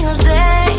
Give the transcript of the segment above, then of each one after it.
single day.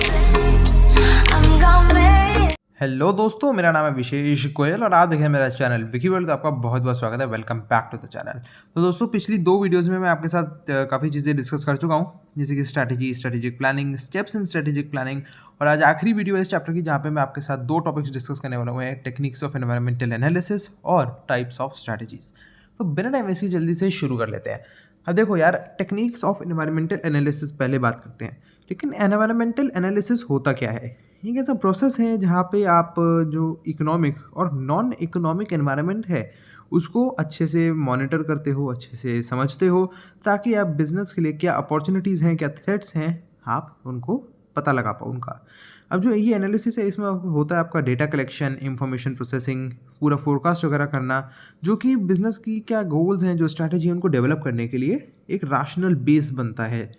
I'm gonna make hello दोस्तों, मेरा नाम है विशेष गोयल और आप देखें मेरा चैनल विकी वर्ल्ड। तो आपका बहुत बहुत स्वागत है। Welcome back to the channel. तो दोस्तों, पिछली 2 वीडियोस में मैं आपके साथ काफ़ी चीज़ें डिस्कस कर चुका हूँ, जैसे कि strategic planning, steps in strategic planning. और आज आखिरी वीडियो है इस चैप्टर की, जहाँ पे मैं आपके साथ 2 टॉपिक्स डिस्कस करने वाला हूँ, टेक्निक्स ऑफ एनवायरमेंटल एनालिसिस और टाइप्स ऑफ स्ट्रैटेजीज। तो बिना टाइम वेस्ट जल्दी से शुरू कर लेते हैं। अब देखो यार, टेक्निक्स ऑफ एनवायरमेंटल एनालिसिस पहले बात करते हैं। लेकिन एनवायरमेंटल एनालिसिस होता क्या है? ये एक ऐसा प्रोसेस है जहाँ पे आप जो इकोनॉमिक और नॉन इकोनॉमिक एनवायरनमेंट है उसको अच्छे से मॉनिटर करते हो, अच्छे से समझते हो, ताकि आप बिजनेस के लिए क्या अपॉर्चुनिटीज़ हैं, क्या थ्रेट्स हैं, आप उनको पता लगा पाओ उनका। अब जो ये एनालिसिस है, इसमें होता है आपका डेटा कलेक्शन, इंफॉर्मेशन प्रोसेसिंग, पूरा फोरकास्ट वगैरह करना, जो कि बिजनेस की क्या गोल्स हैं, जो स्ट्रैटेजी है, उनको डेवलप करने के लिए एक रैशनल बेस बनता है।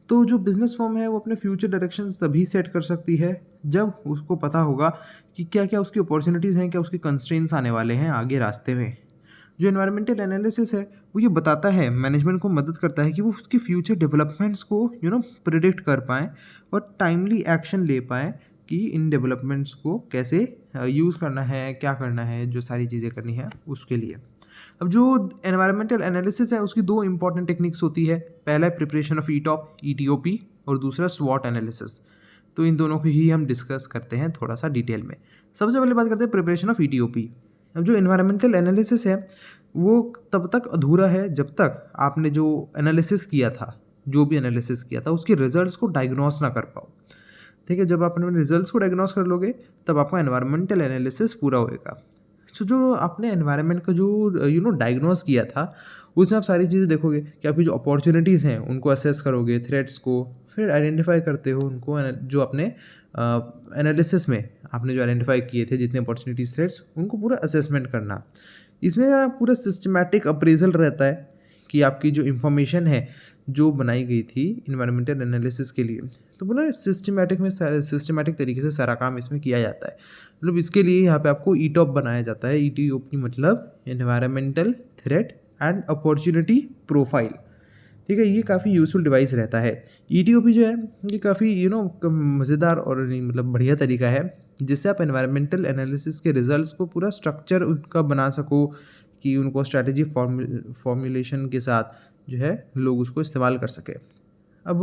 तो जो बिजनेस फर्म है वो अपने फ्यूचर डायरेक्शंस तभी सेट कर सकती है जब उसको पता होगा कि क्या क्या उसकी अपॉर्चुनिटीज़ हैं, क्या उसके कंस्ट्रेंट्स आने वाले हैं आगे रास्ते में। जो एनवायरमेंटल एनालिसिस है वो ये बताता है, मैनेजमेंट को मदद करता है कि वो उसकी फ्यूचर डेवलपमेंट्स को प्रिडिक्ट कर पाएँ और टाइमली एक्शन ले पाएँ कि इन डेवलपमेंट्स को कैसे यूज़ करना है, क्या करना है, जो सारी चीज़ें करनी है उसके लिए। अब जो एनवायरमेंटल एनालिसिस है उसकी 2 इंपॉर्टेंट टेक्निक्स होती है। पहला है प्रिपरेशन ऑफ ईटॉप ईटीओपी और दूसरा स्वॉट एनालिसिस। तो इन दोनों को ही हम डिस्कस करते हैं थोड़ा सा डिटेल में। सबसे पहले बात करते हैं प्रिपरेशन ऑफ ईटीओपी। अब जो एनवायरमेंटल एनालिसिस है वो तब तक अधूरा है जब तक आपने जो एनालिसिस किया था, जो भी एनालिसिस किया था, उसके रिजल्ट्स को डायग्नोस ना कर पाओ। ठीक है, जब आप अपने रिजल्ट्स को डायग्नोस कर लोगे तब आपका एनवायरमेंटल एनालिसिस पूरा होएगा। तो जो आपने एनवायरनमेंट का जो डायग्नोस किया था, उसमें आप सारी चीज़ें देखोगे कि आपकी जो अपॉर्चुनिटीज़ हैं उनको असेस करोगे, थ्रेट्स को फिर आइडेंटिफाई करते हो उनको। जो अपने एनालिसिस में आपने जो आइडेंटिफाई किए थे जितने अपॉर्चुनिटीज़, थ्रेट्स, उनको पूरा असेसमेंट करना। इसमें पूरा सिस्टमैटिक अप्रेजल रहता है कि आपकी जो इन्फॉर्मेशन है जो बनाई गई थी इन्वायरमेंटल एनालिसिस के लिए, तो पूरा सिस्टमैटिक तरीके से सारा काम इसमें किया जाता है। मतलब इसके लिए यहाँ पे आपको ईटॉप बनाया जाता है। ईटीओपी मतलब environmental threat and opportunity profile. ठीक है, ये काफ़ी यूज़फुल डिवाइस रहता है। ईटीओपी जो है ये काफ़ी मज़ेदार और मतलब बढ़िया तरीका है जिससे आप एनवायरमेंटल एनालिसिस के रिजल्ट्स को पूरा स्ट्रक्चर उनका बना सको कि उनको स्ट्रैटेजी फॉर्मुलेशन के साथ जो है लोग उसको इस्तेमाल कर सके। अब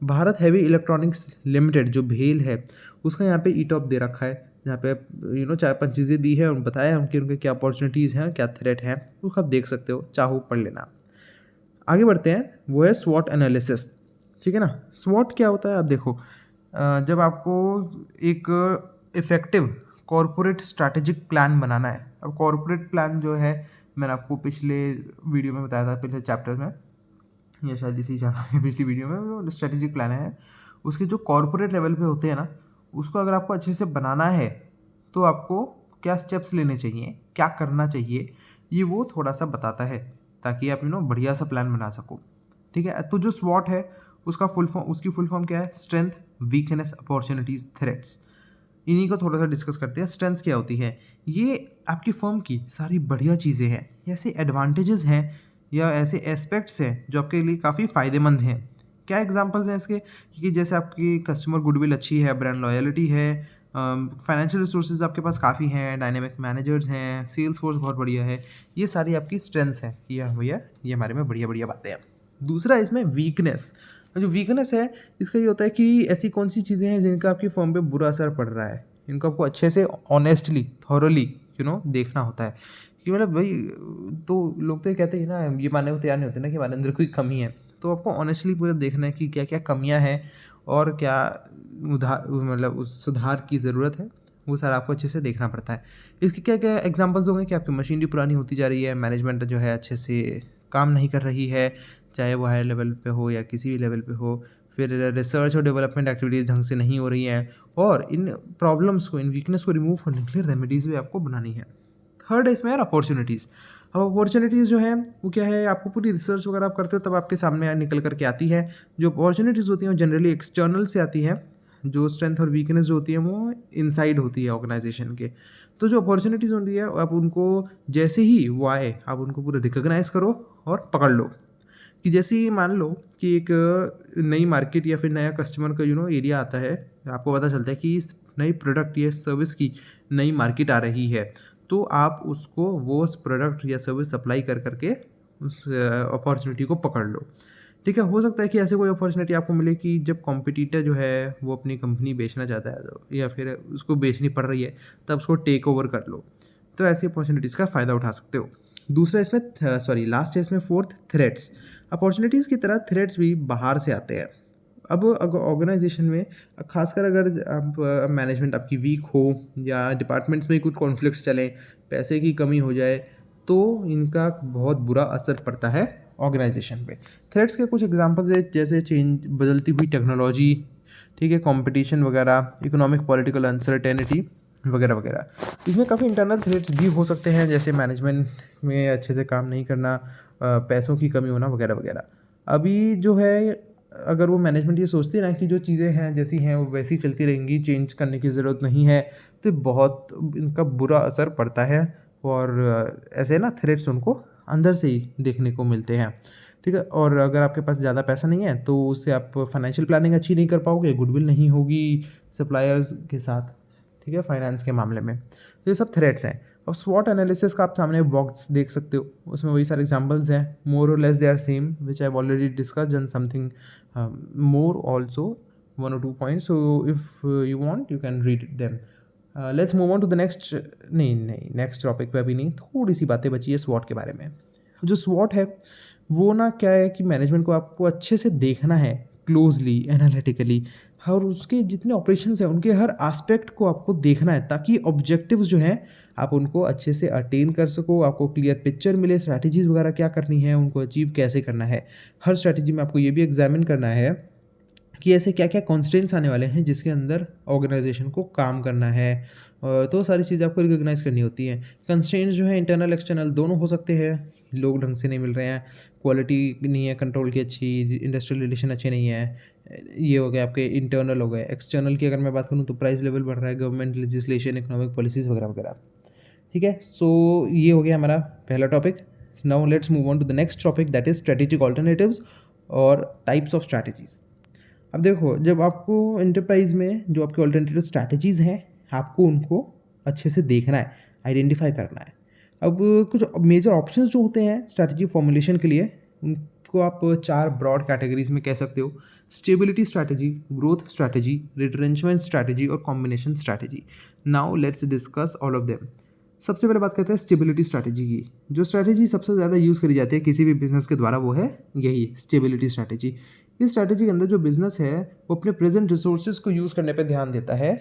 भारत हैवी इलेक्ट्रॉनिक्स लिमिटेड जो भेल है उसका यहाँ पे ईटॉप दे रखा है, जहाँ पे 4-5 चीज़ें दी है और बताया है उनके क्या अपॉर्चुनिटीज़ हैं, क्या थ्रेट हैं, उसको आप देख सकते हो, चाहो पढ़ लेना। आगे बढ़ते हैं, वो है स्वॉट एनालिसिस। ठीक है ना। स्वॉट क्या होता है? आप देखो, जब आपको एक इफ़ेक्टिव कॉरपोरेट स्ट्रैटेजिक प्लान बनाना है। अब कॉरपोरेट प्लान जो है मैंने आपको पिछले वीडियो में बताया था, पिछले चैप्टर में, या शायद इसी चैप्टर में पिछली वीडियो में, जो स्ट्रेटेजिक प्लान है उसके जो कॉरपोरेट लेवल पे होते हैं ना, उसको अगर आपको अच्छे से बनाना है तो आपको क्या स्टेप्स लेने चाहिए, क्या करना चाहिए, ये वो थोड़ा सा बताता है ताकि आप बढ़िया सा प्लान बना सको। ठीक है। तो जो स्वॉट है उसकी फुल फॉर्म क्या है? Strength, weakness, opportunities, threats. इन्हीं को थोड़ा सा डिस्कस करते हैं। स्ट्रेंथ क्या होती है? ये आपकी फर्म की सारी बढ़िया चीज़ें हैं, ऐसे एडवांटेजेस हैं या ऐसे एस्पेक्ट्स हैं जो आपके लिए काफ़ी फ़ायदेमंद हैं। क्या एग्जांपल्स हैं इसके? कि जैसे आपकी कस्टमर गुडविल अच्छी है, ब्रांड लॉयल्टी है, फाइनेंशियल रिसोर्सेज आपके पास काफ़ी हैं, डायनेमिक मैनेजर्स हैं, सेल्स फोर्स बहुत बढ़िया है। ये सारी आपकी स्ट्रेंथ्स हैं कि यार भैया ये हमारे में बढ़िया बढ़िया बातें हैं। दूसरा इसमें वीकनेस। जो वीकनेस है इसका ये होता है कि ऐसी कौन सी चीज़ें हैं जिनका आपकी फर्म पे बुरा असर पड़ रहा है, इनको आपको अच्छे से ऑनेस्टली थॉरली देखना होता है कि मतलब भाई, तो लोग तो ये कहते हैं ना, ये मानने को तैयार नहीं होते ना कि हमारे अंदर कोई कमी है। तो आपको ऑनेस्टली पूरा देखना है कि क्या क्या कमियां हैं और क्या उस सुधार की ज़रूरत है, वो सारा आपको अच्छे से देखना पड़ता है। इसके क्या क्या एग्जांपल्स होंगे कि आपकी मशीनरी पुरानी होती जा रही है, मैनेजमेंट जो है अच्छे से काम नहीं कर रही है, चाहे वो हायर लेवल पे हो या किसी भी लेवल पे हो, फिर रिसर्च और डेवलपमेंट एक्टिविटीज़ ढंग से नहीं हो रही हैं, और इन प्रॉब्लम्स को, इन वीकनेस को रिमूव करने के लिए रेमेडीज़ भी आपको बनानी है। थर्ड है इसमें यार अपॉर्चुनिटीज़। अब अपॉर्चुनिटीज़ जो है वो क्या है, आपको पूरी रिसर्च वगैरह आप करते हो तब आपके सामने निकल करके आती है। जो अपॉर्चुनिटीज़ होती हैं वो जनरली एक्सटर्नल से आती है, जो स्ट्रेंथ और वीकनेस जो होती है वो इनसाइड होती है ऑर्गेनाइजेशन के। तो जो अपॉर्चुनिटीज़ होती है आप उनको जैसे ही वो आए आप उनको पूरा रिकॉग्नाइज़ करो और पकड़ लो कि जैसे ही मान लो कि एक नई मार्केट या फिर नया कस्टमर का एरिया आता है, आपको पता चलता है कि इस नई प्रोडक्ट या सर्विस की नई मार्केट आ रही है, तो आप उसको वो प्रोडक्ट या सर्विस सप्लाई कर करके उस अपॉर्चुनिटी को पकड़ लो। ठीक है, हो सकता है कि ऐसे कोई अपॉर्चुनिटी आपको मिले कि जब कॉम्पिटिटर जो है वो अपनी कंपनी बेचना चाहता है या फिर उसको बेचनी पड़ रही है, तब उसको टेक ओवर कर लो। तो ऐसी अपॉर्चुनिटीज़ का फ़ायदा उठा सकते हो। दूसरा इसमें लास्ट है इसमें फोर्थ, थ्रेट्स। अपॉर्चुनिटीज़ की तरह थ्रेट्स भी बाहर से आते हैं। अब अगर ऑर्गेनाइजेशन में खासकर अगर आप मैनेजमेंट आपकी वीक हो या डिपार्टमेंट्स में कुछ कॉन्फ्लिक्ट्स चलें, पैसे की कमी हो जाए, तो इनका बहुत बुरा असर पड़ता है ऑर्गेनाइजेशन पे। थ्रेट्स के कुछ एग्जांपल्स है जैसे चेंज, बदलती हुई टेक्नोलॉजी, ठीक है, कंपटीशन वगैरह, इकोनॉमिक पॉलिटिकल अनसर्टेनिटी वगैरह वगैरह। इसमें काफ़ी इंटरनल थ्रेट्स भी हो सकते हैं जैसे मैनेजमेंट में अच्छे से काम नहीं करना, पैसों की कमी होना वगैरह वगैरह। अभी जो है अगर वो मैनेजमेंट ये सोचती है ना कि जो चीज़ें हैं जैसी हैं वो वैसी चलती रहेंगी, चेंज करने की ज़रूरत नहीं है, तो बहुत इनका बुरा असर पड़ता है और ऐसे ना थ्रेट्स उनको अंदर से ही देखने को मिलते हैं। ठीक है, और अगर आपके पास ज़्यादा पैसा नहीं है तो उससे आप फाइनेंशियल प्लानिंग अच्छी नहीं कर पाओगे, गुडविल नहीं होगी सप्लायर्स के साथ, ठीक है, फाइनेंस के मामले में। तो ये सब थ्रेट्स हैं। अब स्वॉट एनालिसिस का आप सामने बॉक्स देख सकते हो, उसमें वही सारे एग्जांपल्स हैं, मोर और less they are same which I have already discussed and something more also, 1 or 2 points, so if you want you can read them. Let's move on to the next. नहीं, next topic पे अभी नहीं, थोड़ी सी बातें बची है स्वॉट के बारे में। जो स्वॉट है वो ना क्या है कि मैनेजमेंट को आपको अच्छे से देखना है, क्लोजली, एनालिटिकली, और उसके जितने ऑपरेशंस हैं उनके हर एस्पेक्ट को आपको देखना है ताकि ऑब्जेक्टिव्स जो हैं आप उनको अच्छे से अटेन कर सको, आपको क्लियर पिक्चर मिले, स्ट्रैटेजीज़ वगैरह क्या करनी है, उनको अचीव कैसे करना है। हर स्ट्रैटेजी में आपको ये भी एग्जामिन करना है कि ऐसे क्या क्या कॉन्स्टेंट्स आने वाले हैं जिसके अंदर ऑर्गेनाइजेशन को काम करना है। तो सारी चीज़ें आपको रिकॉग्नाइज करनी होती हैं। कंस्ट्रेंट्स जो है इंटरनल एक्सटर्नल दोनों हो सकते हैं, लोग ढंग से नहीं मिल रहे हैं, क्वालिटी नहीं है कंट्रोल की अच्छी, इंडस्ट्रियल रिलेशन अच्छे नहीं है, ये हो गए आपके इंटरनल हो गए। एक्सटर्नल की अगर मैं बात करूँ तो प्राइस लेवल बढ़ रहा है, गवर्नमेंट लेजिस्लेशन, इकोनॉमिक पॉलिसीज़ वगैरह वगैरह। ठीक है, सो ये हो गया हमारा पहला topic. Now let's move on to the next topic that is strategic alternatives और टाइप्स ऑफ स्ट्रैटेजीज़। अब देखो, जब आपको एंटरप्राइज में जो आपके ऑल्टरनेटिव स्ट्रैटेजीज़ हैं आपको उनको अच्छे से देखना है, आइडेंटिफाई करना है। अब कुछ मेजर ऑप्शंस जो होते हैं स्ट्रैटेजी फॉर्मुलेशन के लिए, उनको आप 4 ब्रॉड कैटेगरीज में कह सकते हो: stability strategy, growth strategy, retrenchment strategy और combination strategy. Now let's discuss all of them. सबसे पहले बात करते हैं स्टेबिलिटी स्ट्रैटेजी की। जो स्ट्रैटेजी सबसे ज़्यादा यूज़ करी जाती है किसी भी बिजनेस के द्वारा वो है यही स्टेबिलिटी स्ट्रैटेजी। इस स्ट्रैटेजी के अंदर जो बिजनेस है वो अपने प्रेजेंट रिसोर्सेज को यूज़ करने पे ध्यान देता है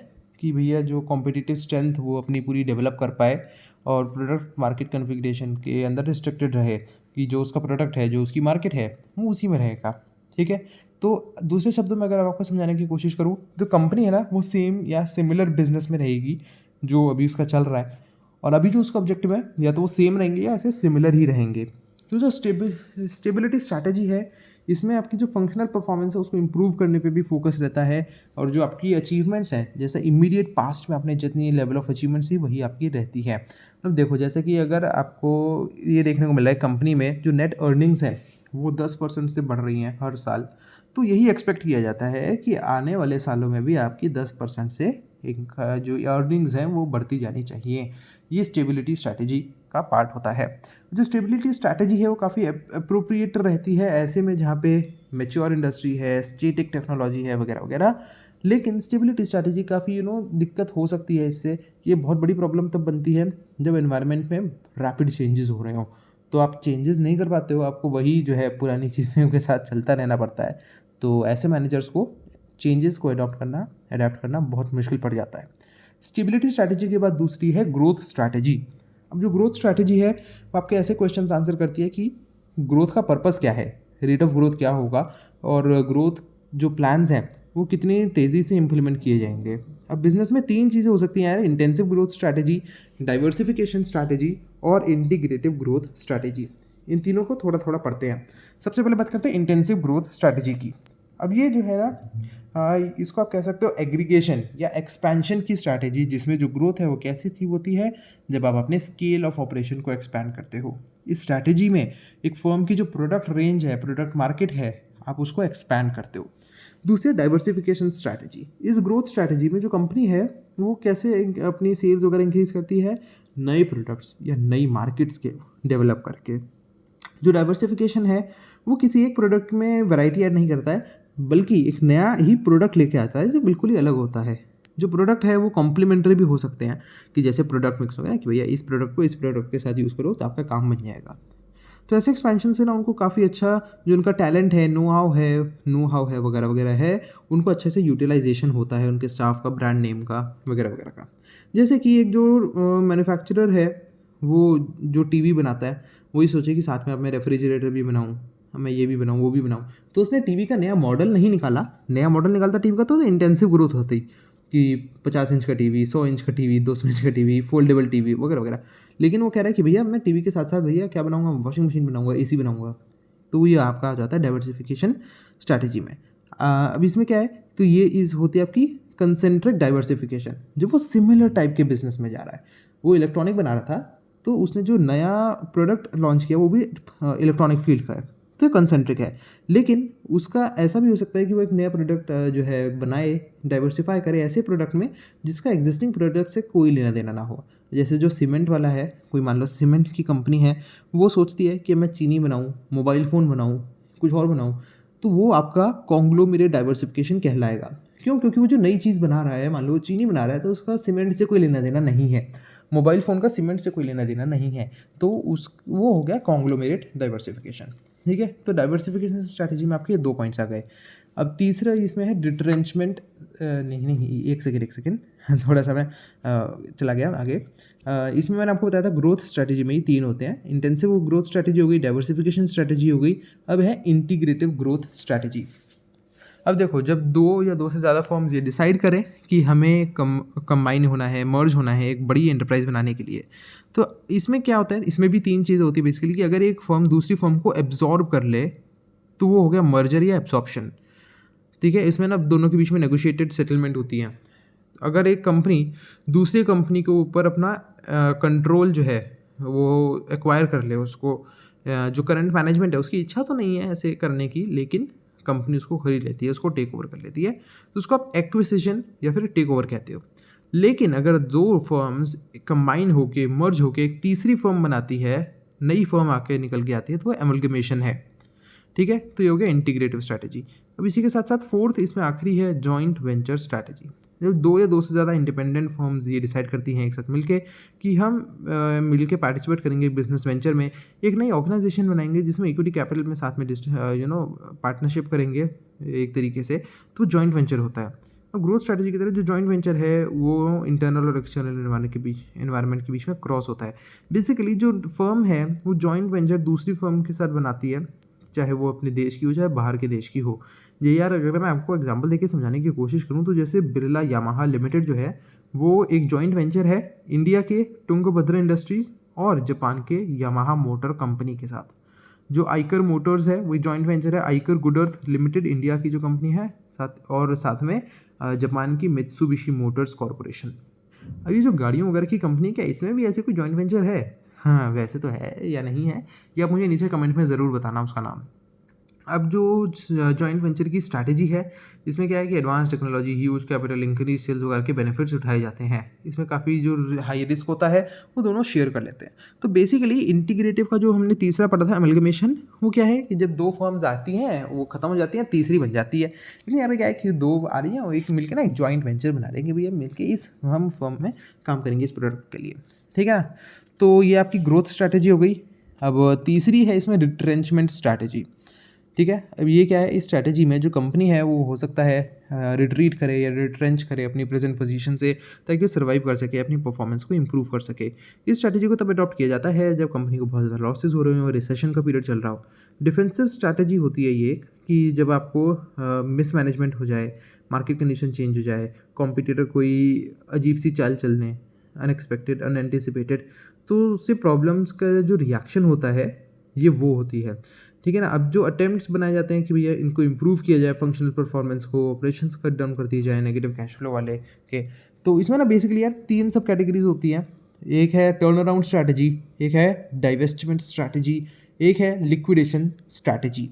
कि भैया जो कॉम्पिटिटिव स्ट्रेंथ वो अपनी पूरी डेवलप कर पाए और प्रोडक्ट मार्केट कन्फिग्रेशन के अंदर रिस्ट्रिक्टेड रहे, कि जो उसका प्रोडक्ट है, जो उसकी मार्केट है, वो उसी में रहेगा। ठीक है, तो दूसरे शब्दों में अगर आपको समझाने की कोशिश करूँ तो कंपनी है ना वो सेम या सिमिलर बिजनेस में रहेगी जो अभी उसका चल रहा है, और अभी जो उसका ऑब्जेक्टिव है या तो वो सेम रहेंगे या ऐसे सिमिलर ही रहेंगे। तो जो स्टेबिलिटी स्ट्रैटेजी है इसमें आपकी जो फंक्शनल परफॉर्मेंस है उसको इम्प्रूव करने पे भी फोकस रहता है, और जो आपकी अचीवमेंट्स हैं जैसे इमीडिएट पास्ट में आपने जितनी लेवल ऑफ अचीवमेंट्स थी वही आपकी रहती है। मतलब देखो, जैसे कि अगर आपको ये देखने को मिला है कंपनी में जो नेट अर्निंग्स हैं वो 10% से बढ़ रही हैं हर साल, तो यही एक्सपेक्ट किया जाता है कि आने वाले सालों में भी आपकी 10% से एक जो अर्निंग्स हैं वो बढ़ती जानी चाहिए। ये स्टेबिलिटी स्ट्रैटेजी का पार्ट होता है। जो स्टेबिलिटी स्ट्रैटेजी है वो काफ़ी अप्रोप्रिएट रहती है ऐसे में जहाँ पे मैच्योर इंडस्ट्री है, स्टेटिक टेक्नोलॉजी है वगैरह वगैरह। लेकिन स्टेबिलिटी स्ट्रैटेजी काफ़ी दिक्कत हो सकती है इससे। ये बहुत बड़ी प्रॉब्लम तब बनती है जब एनवायरनमेंट में रैपिड चेंजेस हो रहे हों, तो आप चेंजेस नहीं कर पाते हो, आपको वही जो है पुरानी चीज़ों के साथ चलता रहना पड़ता है। तो ऐसे मैनेजर्स को चेंजेस को अडैप्ट करना बहुत मुश्किल पड़ जाता है। स्टेबिलिटी स्ट्रैटेजी के बाद दूसरी है ग्रोथ स्ट्रैटेजी। अब जो ग्रोथ स्ट्रैटेजी है वो आपके ऐसे क्वेश्चंस आंसर करती है कि ग्रोथ का पर्पस क्या है, रेट ऑफ ग्रोथ क्या होगा, और ग्रोथ जो प्लान्स हैं वो कितनी तेज़ी से इम्प्लीमेंट किए जाएंगे। अब बिजनेस में 3 चीज़ें हो सकती हैं यार: intensive growth strategy, diversification strategy और इंटीग्रेटिव ग्रोथ स्ट्रैटेजी। इन तीनों को थोड़ा थोड़ा पढ़ते हैं। सबसे पहले बात करते हैं इंटेंसिव ग्रोथ स्ट्रैटेजी की। अब ये जो है ना इसको आप कह सकते हो एग्रीगेशन या एक्सपेंशन की स्ट्रैटेजी, जिसमें जो ग्रोथ है वो कैसी थी होती है जब आप अपने स्केल ऑफ ऑपरेशन को एक्सपैंड करते हो। इस स्ट्रैटेजी में एक फर्म की जो प्रोडक्ट रेंज है, प्रोडक्ट मार्केट है, आप उसको एक्सपैंड करते हो। दूसरी डाइवर्सिफिकेशन स्ट्रैटेजी। इस ग्रोथ स्ट्रैटेजी में जो कंपनी है वो कैसे अपनी सेल्स वगैरह इंक्रीज करती है, नए प्रोडक्ट्स या नई मार्केट्स के डेवलप करके। जो डाइवर्सिफिकेशन है वो किसी एक प्रोडक्ट में वैरायटी ऐड नहीं करता है, बल्कि एक नया ही प्रोडक्ट लेके आता है जो बिल्कुल ही अलग होता है। जो प्रोडक्ट है वो कॉम्प्लीमेंट्री भी हो सकते हैं, कि जैसे प्रोडक्ट मिक्स हो गया कि भैया इस प्रोडक्ट को इस प्रोडक्ट के साथ यूज़ करो तो आपका काम बन जाएगा। तो ऐसे एक्सपेंशन से ना उनको काफ़ी अच्छा जो उनका टैलेंट है, नो हाउ है वगैरह वगैरह है, उनको अच्छे से यूटिलाइजेशन होता है उनके स्टाफ का, ब्रांड नेम का वगैरह वगैरह का। जैसे कि एक जो मैन्युफैक्चरर है वो जो टीवी बनाता है, वही सोचे कि साथ में अब मैं रेफ्रिजरेटर भी बनाऊँ, मैं ये भी बनाऊँ वो भी बनाऊँ। तो उसने टीवी का नया मॉडल नहीं निकाला, नया मॉडल निकालता टीवी का तो इंटेंसिव ग्रोथ होती कि 50 इंच का टीवी, 100 इंच का टीवी, 200 इंच का टीवी, फोल्डेबल टीवी वगैरह वगैरह। लेकिन वो कह रहा है कि भैया मैं टीवी के साथ साथ भैया क्या बनाऊंगा, वॉशिंग मशीन बनाऊंगा, एसी बनाऊंगा। तो ये आपका आ जाता है डाइवर्सिफिकेशन स्ट्रैटेजी में। अब इसमें क्या है, तो ये इस होती है आपकी कंसेंट्रिक डाइवर्सिफिकेशन। जब वो सिमिलर टाइप के बिजनेस में जा रहा है, वो इलेक्ट्रॉनिक बना रहा था तो उसने जो नया प्रोडक्ट लॉन्च किया वो भी इलेक्ट्रॉनिक फील्ड का है, तो कंसेंट्रिक है। लेकिन उसका ऐसा भी हो सकता है कि वो एक नया प्रोडक्ट जो है बनाए, डाइवर्सिफाई करे ऐसे प्रोडक्ट में जिसका एग्जिस्टिंग प्रोडक्ट से कोई लेना देना ना हो। जैसे जो सीमेंट वाला है, कोई मान लो सीमेंट की कंपनी है, वो सोचती है कि मैं चीनी बनाऊँ, मोबाइल फ़ोन बनाऊँ, कुछ और बनाऊँ, तो वो आपका कॉन्ग्लोमेरेट डाइवर्सिफिकेशन कहलाएगा। क्यों? क्योंकि वो जो नई चीज़ बना रहा है, मान लो चीनी बना रहा है, तो उसका सीमेंट से कोई लेना देना नहीं है, मोबाइल फ़ोन का सीमेंट से कोई लेना देना नहीं है, तो वो हो गया कॉन्ग्लोमेरेट डाइवर्सिफिकेशन। ठीक है, तो डाइवर्सिफिकेशन स्ट्रैटेजी में आपके ये 2 पॉइंट्स आ गए। अब तीसरा इसमें है डिटरेंचमेंट। नहीं, एक सेकेंड थोड़ा सा मैं चला गया आगे। इसमें मैंने आपको बताया था ग्रोथ स्ट्रैटेजी में ही 3 होते हैं। इंटेंसिव ग्रोथ स्ट्रैटेजी हो गई, डाइवर्सिफिकेशन स्ट्रैटेजी हो गई, अब है इंटीग्रेटिव ग्रोथ स्ट्रैटेजी। अब देखो, जब 2 या 2 से ज़्यादा फर्म्स ये डिसाइड करें कि हमें कंबाइन होना है, मर्ज होना है एक बड़ी एंटरप्राइज बनाने के लिए, तो इसमें क्या होता है, इसमें भी 3 चीज़ें होती है बेसिकली, कि अगर एक फर्म दूसरी फर्म को एब्जॉर्ब कर ले तो वो हो गया मर्जर या एब्जॉर्प्शन। ठीक है, इसमें ना दोनों के बीच में नेगोशिएटेड सेटलमेंट होती है। अगर एक कंपनी दूसरी कंपनी के ऊपर अपना कंट्रोल जो है वो एक्वायर कर ले, उसको जो करंट मैनेजमेंट है उसकी इच्छा तो नहीं है ऐसे करने की, लेकिन कंपनी उसको खरीद लेती है, उसको टेक ओवर कर लेती है, तो उसको आप एक्विजिशन या फिर टेक ओवर कहते हो। लेकिन अगर 2 फर्म्स कंबाइन होके, मर्ज होके एक तीसरी फर्म बनाती है, नई फर्म आके निकल के आती है, तो वो एमलगमेशन है। ठीक है, तो ये हो गया इंटीग्रेटिव स्ट्रैटेजी। अब इसी के साथ साथ 4th इसमें आखिरी है जॉइंट वेंचर स्ट्रैटेजी। जब 2 या 2 से ज़्यादा इंडिपेंडेंट फर्म्स ये डिसाइड करती हैं एक साथ मिलके कि हम मिलके पार्टिसिपेट करेंगे बिजनेस वेंचर में, एक नई ऑर्गेनाइजेशन बनाएंगे जिसमें इक्विटी कैपिटल में साथ में पार्टनरशिप करेंगे एक तरीके से, तो जॉइंट वेंचर होता है। अब ग्रोथ स्ट्रैटेजी की तरह जो जॉइंट वेंचर है वो इंटरनल और एक्सटर्नल एनवायरनमेंट के बीच में क्रॉस होता है। बेसिकली जो फर्म है वो जॉइंट वेंचर दूसरी फर्म के साथ बनाती है, चाहे वो अपने देश की हो चाहे बाहर के देश की हो। ये यार अगर मैं आपको एग्जांपल देके समझाने की कोशिश करूं तो जैसे बिरला यामाहा लिमिटेड जो है वो एक जॉइंट वेंचर है इंडिया के टुंगभद्र इंडस्ट्रीज़ और जापान के यामाहा मोटर कंपनी के साथ। जो आइकर मोटर्स है वही जॉइंट वेंचर है आइकर गुडर्थ लिमिटेड, इंडिया की जो कंपनी है, साथ में जापान की मित्सुबिशी मोटर्स कॉरपोरेशन। अब ये जो गाड़ियों वगैरह की कंपनी, क्या इसमें भी ऐसे कोई जॉइंट वेंचर है? हाँ, वैसे तो है या नहीं है, ये आप मुझे नीचे कमेंट में ज़रूर बताना उसका नाम। अब जो जॉइंट वेंचर की स्ट्रैटेजी है, इसमें क्या है कि advance technology, huge capital, increase sales वगैरह के बेनिफिट्स उठाए जाते हैं। इसमें काफ़ी जो हाई रिस्क होता है वो दोनों शेयर कर लेते हैं। तो बेसिकली इंटीग्रेटिव का जो हमने तीसरा पढ़ा था एमलगमेशन, वो क्या है कि जब 2 फर्म्स आती हैं वो ख़त्म हो जाती हैं, तीसरी बन जाती है। लेकिन यहाँ पे क्या है कि 2 आ रही हैं और एक मिलकर ना एक जॉइंट वेंचर बना लेंगे, भैया मिलकर इस हम फर्म में काम करेंगे इस प्रोडक्ट के लिए। ठीक है, तो ये आपकी ग्रोथ स्ट्रैटेजी हो गई। अब तीसरी है इसमें रिट्रेंचमेंट स्ट्रैटेजी। ठीक है, अब ये क्या है, इस स्ट्रैटेजी में जो कंपनी है वो हो सकता है रिट्रीट करे या रिट्रेंच करे अपनी प्रेजेंट पोजीशन से, ताकि वो सर्वाइव कर सके, अपनी परफॉर्मेंस को इंप्रूव कर सके। इस स्ट्रैटेजी को तब अडॉप्ट किया जाता है जब कंपनी को बहुत ज़्यादा लॉसेज हो रहे हो, रिसेशन का पीरियड चल रहा हो। डिफेंसिव स्ट्रैटेजी होती है ये कि जब आपको मिसमैनेजमेंट हो जाए, मार्केट कंडीशन चेंज हो जाए, कॉम्पिटिटर कोई अजीब सी चाल चलने, अनएक्सपेक्टेड, अनएंटिसिपेटेड, तो उससे प्रॉब्लम्स का जो रिएक्शन होता है ये वो होती है। ठीक है ना। अब जो अटेम्प्ट्स बनाए जाते हैं कि भैया इनको इम्प्रूव किया जाए, फंक्शनल परफॉर्मेंस को, ऑपरेशंस कट डाउन कर दिए जाए नेगेटिव कैश फ्लो वाले के, तो इसमें ना बेसिकली यार 3 सब कैटेगरीज होती हैं। एक है टर्न अराउंड स्ट्रैटेजी, एक है डाइवेस्टमेंट स्ट्रैटेजी, एक है लिक्विडेशन स्ट्रैटेजी।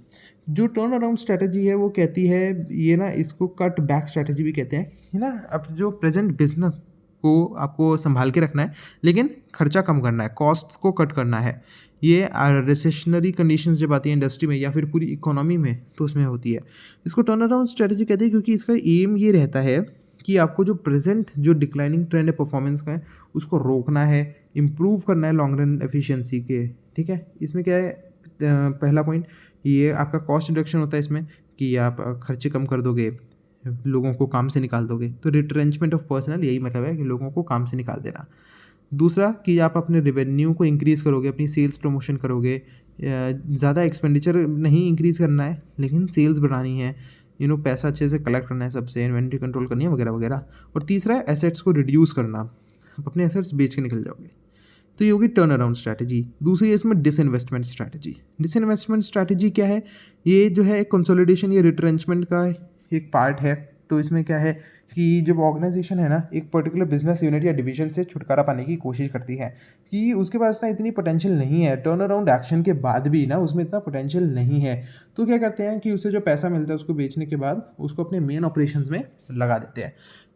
जो टर्न अराउंड स्ट्रैटेजी है वो कहती है, ये ना इसको कट बैक स्ट्रैटेजी भी कहते हैं, है ना। अब जो प्रेजेंट बिजनेस को आपको संभाल के रखना है, लेकिन खर्चा कम करना है, कॉस्ट्स को कट करना है। ये रिसेशनरी कंडीशंस जब आती है इंडस्ट्री में या फिर पूरी इकोनॉमी में, तो उसमें होती है। इसको टर्न अराउंड स्ट्रैटेजी कहते हैं क्योंकि इसका एम ये रहता है कि आपको जो प्रेजेंट जो डिक्लाइनिंग ट्रेंड है परफॉर्मेंस का है, उसको रोकना है, इम्प्रूव करना है लॉन्ग रन एफिशिएंसी के। ठीक है, इसमें क्या है, पहला पॉइंट ये आपका कॉस्ट रिडक्शन होता है इसमें, कि आप खर्चे कम कर दोगे, लोगों को काम से निकाल दोगे। तो रिट्रेंचमेंट ऑफ पर्सनल यही मतलब है कि लोगों को काम से निकाल देना। दूसरा कि आप अपने रेवेन्यू को इंक्रीज़ करोगे, अपनी सेल्स प्रमोशन करोगे। ज़्यादा एक्सपेंडिचर नहीं इंक्रीज़ करना है, लेकिन सेल्स बढ़ानी है, पैसा अच्छे से कलेक्ट करना है सबसे, इन्वेंट्री कंट्रोल करनी है वगैरह वगैरह। और तीसरा है एसेट्स को रिड्यूस करना, आप अपने एसेट्स बेच के निकल जाओगे। तो ये होगी टर्न अराउंड स्ट्रैटेजी। दूसरी है इसमें डिसइन्वेस्टमेंट स्ट्रैटेजी। डिसइन्वेस्टमेंट स्ट्रैटेजी क्या है, ये जो है कंसोलिडेशन या रिट्रेंचमेंट का एक पार्ट है। तो इसमें क्या है कि जब ऑर्गेनाइजेशन है ना एक पर्टिकुलर बिजनेस यूनिट या डिवीजन से छुटकारा पाने की कोशिश करती है कि उसके पास ना इतनी पोटेंशियल नहीं है, टर्न अराउंड एक्शन के बाद भी ना उसमें इतना पोटेंशियल नहीं है, तो क्या करते हैं कि उसे जो पैसा मिलता है उसको बेचने के बाद उसको अपने मेन ऑपरेशंस में लगा देते हैं।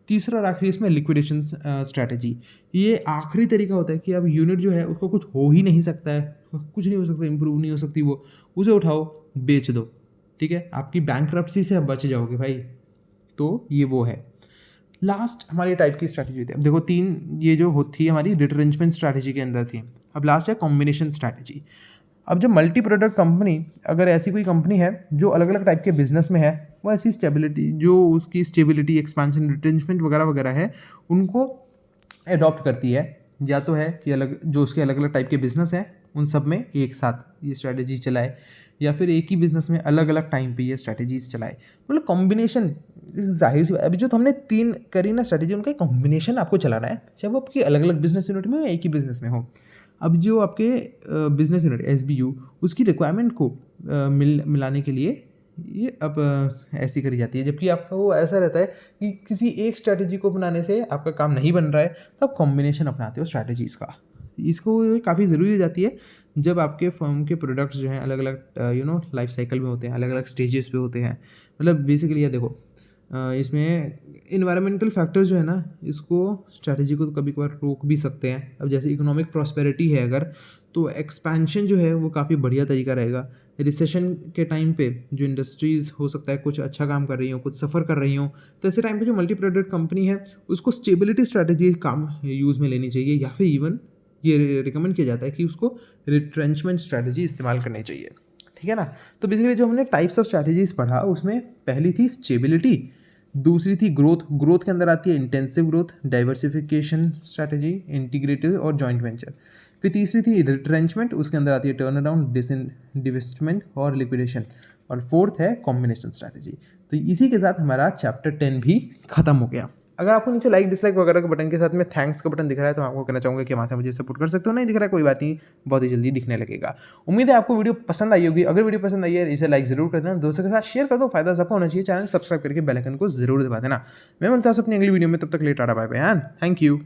तीसरा और आखिरी इसमें लिक्विडेशन स्ट्रैटेजी। ये आखिरी तरीका होता है कि अब यूनिट जो है उसको कुछ हो ही नहीं सकता है, कुछ नहीं हो सकता, इंप्रूव नहीं हो सकती वो, उसे उठाओ बेच दो। ठीक है, आपकी बैंकरप्सी से बच जाओगे भाई। तो ये वो है। लास्ट हमारी टाइप की स्ट्रैटेजी थी। अब देखो 3 ये जो होती है हमारी रिट्रेंचमेंट स्ट्रैटेजी के अंदर थी। अब लास्ट है कॉम्बिनेशन स्ट्रैटेजी। अब जब मल्टी प्रोडक्ट कंपनी, अगर ऐसी कोई कंपनी है जो अलग अलग टाइप के बिजनेस में है, वो ऐसी स्टेबिलिटी, जो उसकी स्टेबिलिटी, एक्सपेंशन, रिटेंचमेंट वगैरह वगैरह है, उनको अडॉप्ट करती है। या तो है कि अलग जो उसके अलग अलग टाइप के बिजनेस हैं उन सब में एक साथ ये स्ट्रैटेजी चलाए, या फिर एक ही बिजनेस में अलग अलग टाइम पे ये स्ट्रैटेजीज चलाए। मतलब कॉम्बिनेशन, जाहिर सी अभी जो हमने 3 करी ना स्ट्रैटेजी, उनका कॉम्बिनेशन आपको चलाना है, चाहे वो आपकी अलग अलग बिजनेस यूनिट में हो या एक ही बिजनेस में हो। अब जो आपके बिजनेस यूनिट SBU, उसकी रिक्वायरमेंट को मिलाने के लिए ये अब ऐसी करी जाती है। जबकि आपको ऐसा रहता है कि किसी एक स्ट्रैटेजी को बनाने से आपका काम नहीं बन रहा है, तो आप कॉम्बिनेशन अपनाते हो स्ट्रैटेजीज़ का। इसको काफ़ी ज़रूरी हो जाती है जब आपके फर्म के प्रोडक्ट्स जो हैं अलग अलग लाइफ साइकिल में होते हैं, अलग अलग स्टेजेस पे होते हैं। मतलब बेसिकली ये देखो, इसमें इन्वायरमेंटल फैक्टर्स जो है ना, इसको स्ट्रैटेजी को तो कभी कभार रोक भी सकते हैं। अब जैसे इकोनॉमिक प्रॉस्पेरिटी है अगर, तो एक्सपेंशन जो है वो काफ़ी बढ़िया तरीका रहेगा। रिसेशन के टाइम पे जो इंडस्ट्रीज़ हो सकता है कुछ अच्छा काम कर रही हो, कुछ सफ़र कर रही हो, तो ऐसे टाइम पे जो मल्टी प्रोडक्ट कंपनी है उसको स्टेबिलिटी स्ट्रैटेजी काम यूज़ में लेनी चाहिए, या फिर इवन ये रिकमेंड किया जाता है कि उसको रिट्रेंचमेंट स्ट्रैटेजी इस्तेमाल करनी चाहिए। ठीक है ना। तो बेसिकली जो हमने टाइप्स ऑफ स्ट्रैटेजीज पढ़ा, उसमें पहली थी स्टेबिलिटी, दूसरी थी ग्रोथ। ग्रोथ के अंदर आती है intensive growth, diversification strategy, integrative और जॉइंट वेंचर। फिर तीसरी थी रिट्रेंचमेंट, उसके अंदर आती है टर्न अराउंड, डिवेस्टमेंट और लिक्विडेशन। और फोर्थ है कॉम्बिनेशन स्ट्रैटेजी। तो इसी के साथ हमारा चैप्टर 10 भी खत्म हो गया। अगर आपको नीचे लाइक डिसलाइक वगैरह के बटन के साथ में थैंक्स का बटन दिख रहा है, तो मैं आपको कहना चाहूँगा कि वहाँ से मुझे सपोर्ट कर सकते हो। नहीं दिख रहा है कोई बात नहीं, बहुत ही जल्दी दिखने लगेगा। उम्मीद है आपको वीडियो पसंद आई होगी। अगर वीडियो पसंद आई है इसे लाइक जरूर कर देना, दोस्तों के साथ शेयर कर दो, फायदा सबको होना चाहिए। चैनल सब्सक्राइब करके बेल आइकन को जरूर दबा देना। मैं मिलता हूं अपनी अगली वीडियो में, तब तक ले tata bye bye and thank you.